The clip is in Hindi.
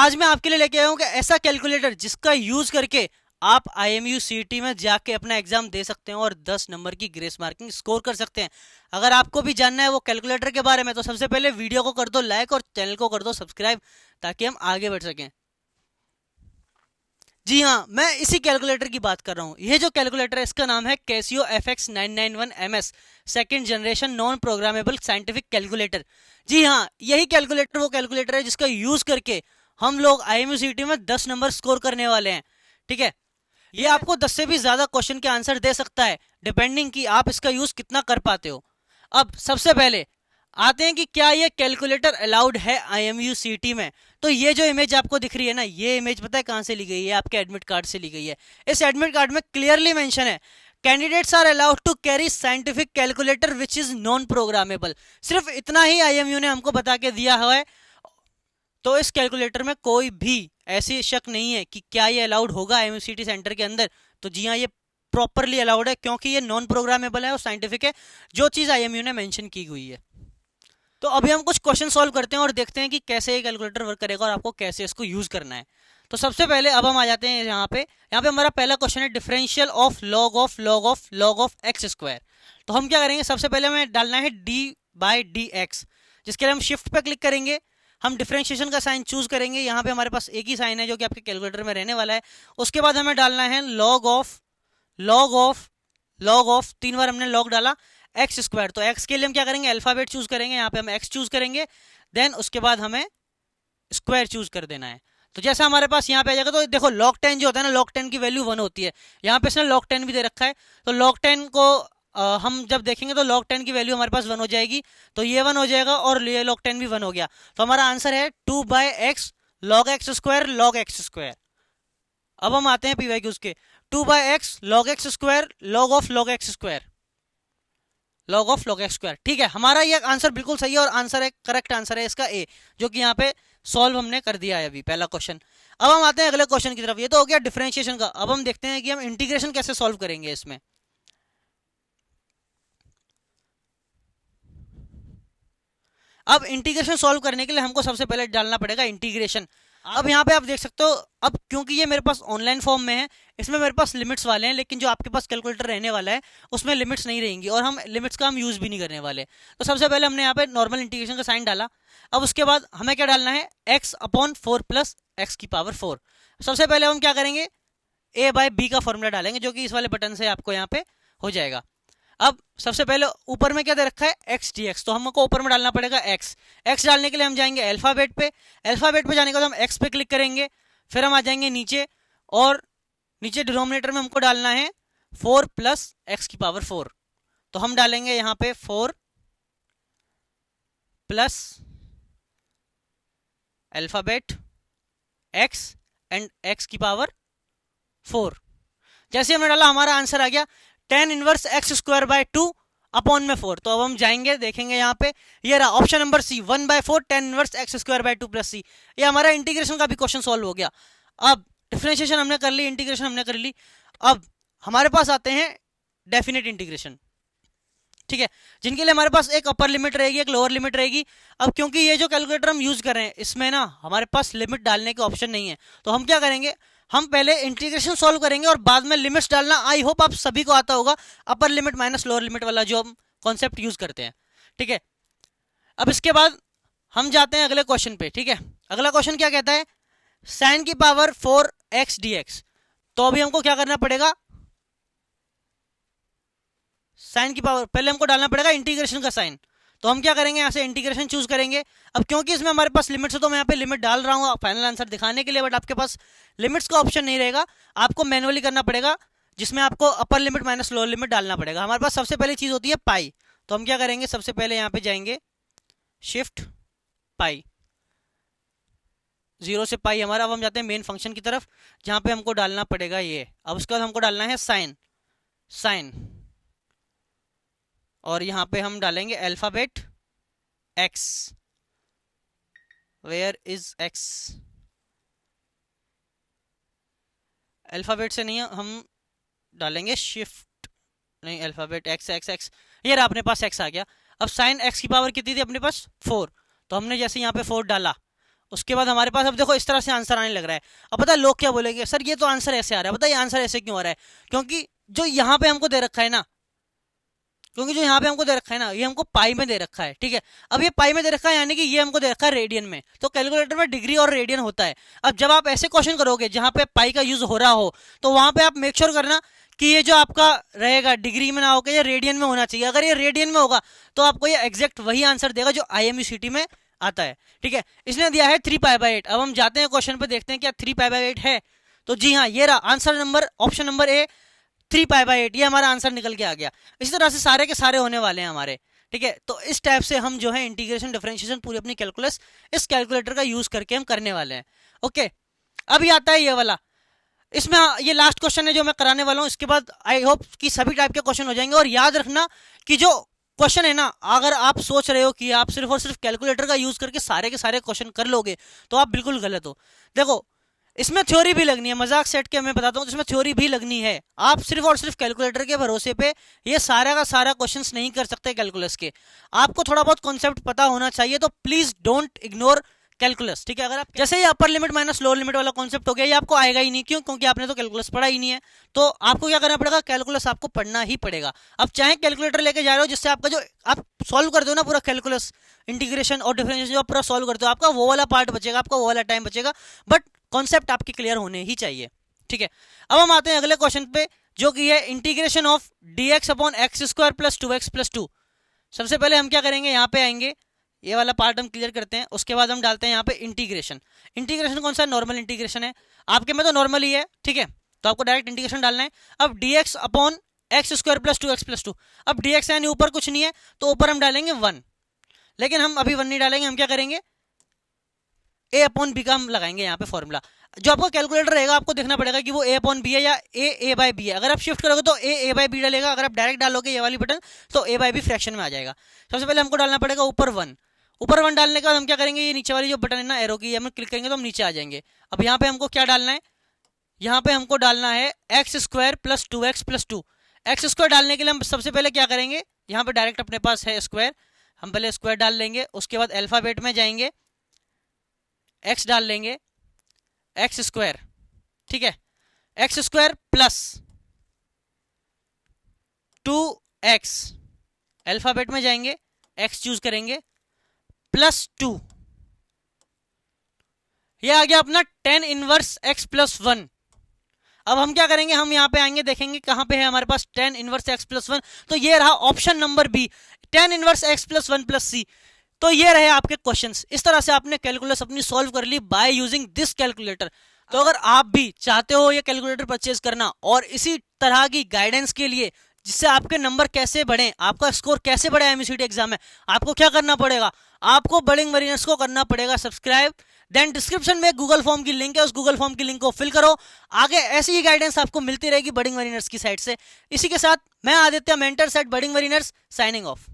आज मैं आपके लिए लेके आया हूँ कि ऐसा कैलकुलेटर जिसका यूज करके आप IMU CET में जाके अपना एग्जाम दे सकते हैं और 10 नंबर की ग्रेस मार्किंग स्कोर कर सकते हैं। अगर आपको भी जानना है वो कैलकुलेटर के बारे में तो सबसे पहले वीडियो को कर दो लाइक और चैनल को कर दो सब्सक्राइब ताकि हम आगे बढ़ सकें। जी हाँ, मैं इसी कैलकुलेटर की बात कर रहा हूँ। ये जो कैलकुलेटर है इसका नाम है Casio FX991MS second generation non programmable scientific calculator. जी हाँ, यही कैलकुलेटर वो कैलकुलेटर है जिसका यूज करके हम लोग IMU CET में 10 नंबर स्कोर करने वाले हैं। ठीक है, ये आपको 10 से भी ज्यादा क्वेश्चन के आंसर दे सकता है डिपेंडिंग कि आप इसका यूज कितना कर पाते हो। अब सबसे पहले आते हैं कि क्या ये कैलकुलेटर अलाउड है IMU CET में। तो ये जो इमेज आपको दिख रही है ना, ये इमेज पता है कहां से ली गई है? आपके एडमिट कार्ड से ली गई है। इस एडमिट कार्ड में क्लियरली मेंशन है candidates are allowed to carry scientific calculator which is non programmable. सिर्फ इतना ही IMU ने हमको बता के दिया हुआ है। तो इस कैलकुलेटर में कोई भी ऐसी शक नहीं है कि क्या ये अलाउड होगा IMU CET सेंटर के अंदर। तो जी हाँ, ये प्रॉपरली अलाउड है क्योंकि ये नॉन प्रोग्रामेबल है और साइंटिफिक है, जो चीज IMU ने मेंशन की हुई है। तो अभी हम कुछ क्वेश्चन सॉल्व करते हैं और देखते हैं कि कैसे ये कैलकुलेटर वर्क करेगा और आपको कैसे इसको यूज करना है। तो सबसे पहले अब हम आ जाते हैं यहाँ पे हमारा पहला क्वेश्चन है differential of log of log of log of x square. तो हम क्या करेंगे, सबसे पहले हमें डालना है d/dx, जिसके लिए हम शिफ्ट पे क्लिक करेंगे। हम डिफरेंशिएशन का साइन चूज करेंगे। यहाँ पे हमारे पास एक ही साइन है जो कि आपके कैलकुलेटर में रहने वाला है। उसके बाद हमें डालना है log of log of log of, 3 बार हमने लॉग डाला एक्स स्क्वायर। तो एक्स के लिए हम क्या करेंगे, अल्फाबेट चूज करेंगे। यहाँ पे हम एक्स चूज करेंगे, देन उसके बाद हमें स्क्वायर चूज कर देना है। तो जैसा हमारे पास यहाँ पे आ जाएगा, तो देखो log 10 जो होता है ना, log 10 की वैल्यू 1 होती है। यहाँ पे इसने log 10 भी दे रखा है। तो log 10 को हम जब देखेंगे तो log 10 की वैल्यू हमारे पास 1 हो जाएगी। तो ये 1 हो जाएगा और ये log 10 भी 1 हो गया। तो हमारा आंसर है 2/x log x square log x square. अब हम आते हैं PYQs के। 2/x log x square log x square log of log x square. ठीक है, हमारा ये आंसर बिल्कुल सही है और आंसर है, करेक्ट आंसर है इसका ए, जो कि यहाँ पे सॉल्व हमने कर दिया है अभी पहला क्वेश्चन। अब हम आते हैं अगले क्वेश्चन की तरफ। ये तो हो गया डिफरेंशिएशन का। अब हम देखते हैं कि हम इंटीग्रेशन कैसे सॉल्व करेंगे इसमें। अब इंटीग्रेशन सॉल्व करने के लिए हमको सबसे पहले डालना पड़ेगा इंटीग्रेशन। अब यहाँ पे आप देख सकते हो, अब क्योंकि ये मेरे पास ऑनलाइन फॉर्म में है, इसमें मेरे पास लिमिट्स वाले हैं, लेकिन जो आपके पास कैलकुलेटर रहने वाला है उसमें लिमिट्स नहीं रहेंगी और हम लिमिट्स का हम यूज भी नहीं करने वाले। तो सबसे पहले हमने यहाँ पे नॉर्मल इंटीग्रेशन का साइन डाला। अब उसके बाद हमें क्या डालना है, x/4 प्लस x⁴। सबसे पहले हम क्या करेंगे, a/b का फॉर्मूला डालेंगे, जो कि इस वाले बटन से आपको यहाँ पे हो जाएगा। अब सबसे पहले ऊपर में क्या दे रखा है, x/dx, तो हमको ऊपर में डालना पड़ेगा x डालने के लिए हम जाएंगे अल्फाबेट पे। अल्फाबेट पे जाने के बाद हम x पे क्लिक करेंगे, फिर हम आ जाएंगे नीचे और नीचे डिनोमिनेटर में हमको डालना है 4 प्लस x⁴। तो हम डालेंगे यहाँ पे 4 plus alphabet x and x⁴। जैसे हमने डाला हमारा आंसर आ गया tan inverse x square by 2 upon में 4। तो अब हम जाएंगे, देखेंगे यहाँ पे ये रहा option number C, 1/4 tan inverse x square by 2 plus C. ये हमारा इंटीग्रेशन का भी क्वेश्चन सॉल्व हो गया। अब डिफरेंशिएशन हमने कर ली, इंटीग्रेशन हमने कर ली। अब हमारे पास आते हैं डेफिनेट इंटीग्रेशन। ठीक है, जिनके लिए हमारे पास एक अपर लिमिट रहेगी, एक लोअर लिमिट रहेगी। अब क्योंकि ये जो कैलकुलेटर हम यूज कर रहे हैं इसमें ना हमारे पास लिमिट डालने के ऑप्शन नहीं है, तो हम क्या करेंगे, हम पहले इंटीग्रेशन सॉल्व करेंगे और बाद में लिमिट्स डालना आई होप आप सभी को आता होगा, अपर लिमिट माइनस लोअर लिमिट वाला जो हम कॉन्सेप्ट यूज करते हैं। ठीक है, अब इसके बाद हम जाते हैं अगले क्वेश्चन पे। ठीक है, अगला क्वेश्चन क्या कहता है, sin की पावर 4x dx। तो अभी हमको क्या करना पड़ेगा, साइन की पावर पहले हमको डालना पड़ेगा इंटीग्रेशन का साइन। तो हम क्या करेंगे, यहाँ से इंटीग्रेशन चूज करेंगे। अब क्योंकि इसमें हमारे पास लिमिट्स है तो मैं यहाँ पे लिमिट डाल रहा हूँ फाइनल आंसर दिखाने के लिए, बट आपके पास लिमिट्स का ऑप्शन नहीं रहेगा, आपको मैनुअली करना पड़ेगा, जिसमें आपको अपर लिमिट माइनस लोअर लिमिट डालना पड़ेगा। हमारे पास सबसे पहली चीज होती है पाई। तो हम क्या करेंगे, सबसे पहले यहाँ पे जाएंगे शिफ्ट पाई, 0 से पाई हमारा। अब हम जाते हैं मेन फंक्शन की तरफ, जहाँ पे हमको डालना पड़ेगा ये। अब उसके बाद हमको डालना है साइन, और यहाँ पे हम डालेंगे alphabet x। Where is x, alphabet से नहीं हम डालेंगे शिफ्ट, नहीं अल्फाबेट x। ये रहा अपने पास x आ गया। अब साइन x की पावर कितनी थी अपने पास 4, तो हमने जैसे यहाँ पे 4 डाला उसके बाद हमारे पास अब देखो इस तरह से आंसर आने लग रहा है। अब पता है लोग क्या बोलेंगे, सर ये तो आंसर ऐसे आ रहा है, पता है ये आंसर ऐसे क्यों आ रहा है, क्योंकि जो यहाँ पे हमको दे रखा है ना, क्योंकि जो यहाँ पे हमको दे रखा है ना, ये हमको पाई में दे रखा है, ठीक है। अब ये पाई में दे रखा है यानी कि ये हमको दे रखा है रेडियन में, तो कैलकुलेटर में डिग्री और रेडियन होता है। अब जब आप ऐसे क्वेश्चन करोगे जहां पे पाई का यूज हो रहा हो, तो वहां पे आप मेक श्योर करना कि ये जो आपका रहेगा डिग्री में ना होकर ये रेडियन में होना चाहिए। अगर ये रेडियन में होगा तो आपको ये एग्जैक्ट वही आंसर देगा जो IMUCT में आता है, ठीक है। इसने दिया है 3π/8। अब हम जाते हैं क्वेश्चन पे, देखते हैं क्या 3π/8 है। तो जी हाँ, ये रहा answer number, option number A 3π/8, ये हमारा आंसर निकल के आ गया। इसी तरह से सारे के सारे होने वाले हैं हमारे, ठीक है। तो इस टाइप से हम जो है इंटीग्रेशन डिफरेंशिएशन पूरी अपनी कैलकुलस इस कैलकुलेटर का यूज करके हम करने वाले हैं। ओके, अभी आता है ये वाला, इसमें ये लास्ट क्वेश्चन है जो मैं कराने वाला हूं। इसके बाद आई होप कि सभी टाइप के क्वेश्चन हो जाएंगे। और याद रखना कि जो क्वेश्चन है ना, अगर आप सोच रहे हो कि आप सिर्फ और सिर्फ कैलकुलेटर का यूज करके सारे के सारे क्वेश्चन कर लोगे तो आप बिल्कुल गलत हो। देखो इसमें थ्योरी भी लगनी है, मजाक सेट के मैं बताता हूँ, इसमें थ्योरी भी लगनी है। आप सिर्फ और सिर्फ कैलकुलेटर के भरोसे पे ये सारा का सारा क्वेश्चंस नहीं कर सकते कैलकुलस के। आपको थोड़ा बहुत कॉन्सेप्ट पता होना चाहिए, तो प्लीज डोंट इग्नोर कैलकुलस, ठीक है। अगर आप जैसे ही upper limit minus lower limit वाला कॉन्सेप्ट हो गया, ये आपको आएगा ही नहीं, क्यों? क्योंकि आपने तो कैलकुलस पढ़ा ही नहीं है। तो आपको क्या करना पड़ेगा, कैलकुलस आपको पढ़ना ही पड़ेगा। अब चाहे कैलकुलेटर लेके जा रहे हो जिससे आपका जो आप सॉल्व कर दो ना पूरा कैलकुलस इंटीग्रेशन और डिफरेंशिएशन जो आप पूरा सॉल्व करते हो, आपका वो वाला पार्ट बचेगा, आपका वो वाला टाइम बचेगा, बट कॉन्सेप्ट आपके क्लियर होने ही चाहिए, ठीक है। अब हम आते हैं अगले क्वेश्चन पे, जो कि है इंटीग्रेशन ऑफ dx/x² + 2x + 2। सबसे पहले हम क्या करेंगे, यहाँ पे आएंगे, ये वाला पार्ट हम क्लियर करते हैं। उसके बाद हम डालते हैं यहाँ पे इंटीग्रेशन। इंटीग्रेशन कौन सा, नॉर्मल इंटीग्रेशन है, आपके में तो नॉर्मल ही है, ठीक है। तो आपको डायरेक्ट इंटीग्रेशन डालना है। अब dx/x² + 2x + 2। अब dx यानी ऊपर कुछ नहीं है, तो ऊपर हम डालेंगे 1, लेकिन हम अभी 1 नहीं डालेंगे, हम क्या करेंगे, a/b का हम लगाएंगे यहाँ पे फॉर्मूला। जो आपका कैलकुलेटर रहेगा आपको देखना पड़ेगा कि वो a/b है या a/b है। अगर आप शिफ्ट करोगे तो a/b डालेगा, अगर आप डायरेक्ट डालोगे ये वाली बटन तो a/b फ्रैक्शन में आ जाएगा। सबसे पहले हमको डालना पड़ेगा ऊपर 1। ऊपर 1 डालने के बाद हम क्या करेंगे, ये नीचे वाली जो बटन है ना एरो की, हम क्लिक करेंगे तो हम नीचे आ जाएंगे। अब यहाँ पे हमको क्या डालना है, यहाँ पे हमको डालना है x² + 2x + 2। x² डालने के लिए हम सबसे पहले क्या करेंगे, यहाँ पे डायरेक्ट अपने पास है स्क्वायर, हम पहले स्क्वायर डाल लेंगे। उसके बाद अल्फाबेट में जाएंगे, x डाल लेंगे, x², ठीक है, x² + 2x, अल्फाबेट में जाएंगे, x चूज करेंगे, +2। ये आ गया अपना tan इनवर्स x + 1। अब हम क्या करेंगे, हम यहाँ पे आएंगे, देखेंगे कहां पे है हमारे पास tan इनवर्स x + 1। तो ये रहा option number B, tan inverse x + 1 + c। तो ये रहे आपके क्वेश्चंस। इस तरह से आपने कैलकुलस अपनी सॉल्व कर ली बाय यूजिंग दिस कैलकुलेटर। तो अगर आप भी चाहते हो ये कैलकुलेटर परचेज करना और इसी तरह की गाइडेंस के लिए जिससे आपके नंबर कैसे बढ़े, आपका स्कोर कैसे बढ़े MUCT एग्जाम में, आपको क्या करना पड़ेगा, आपको बडिंग मरीनर्स को करना पड़ेगा सब्सक्राइब। देन डिस्क्रिप्शन में गूगल फॉर्म की लिंक है, उस गूगल फॉर्म की लिंक को फिल करो। आगे ऐसी ही गाइडेंस आपको मिलती रहेगी बडिंग मरीनर्स की साइड से। इसी के साथ मैं Aditya, mentor set budding mariners, signing off.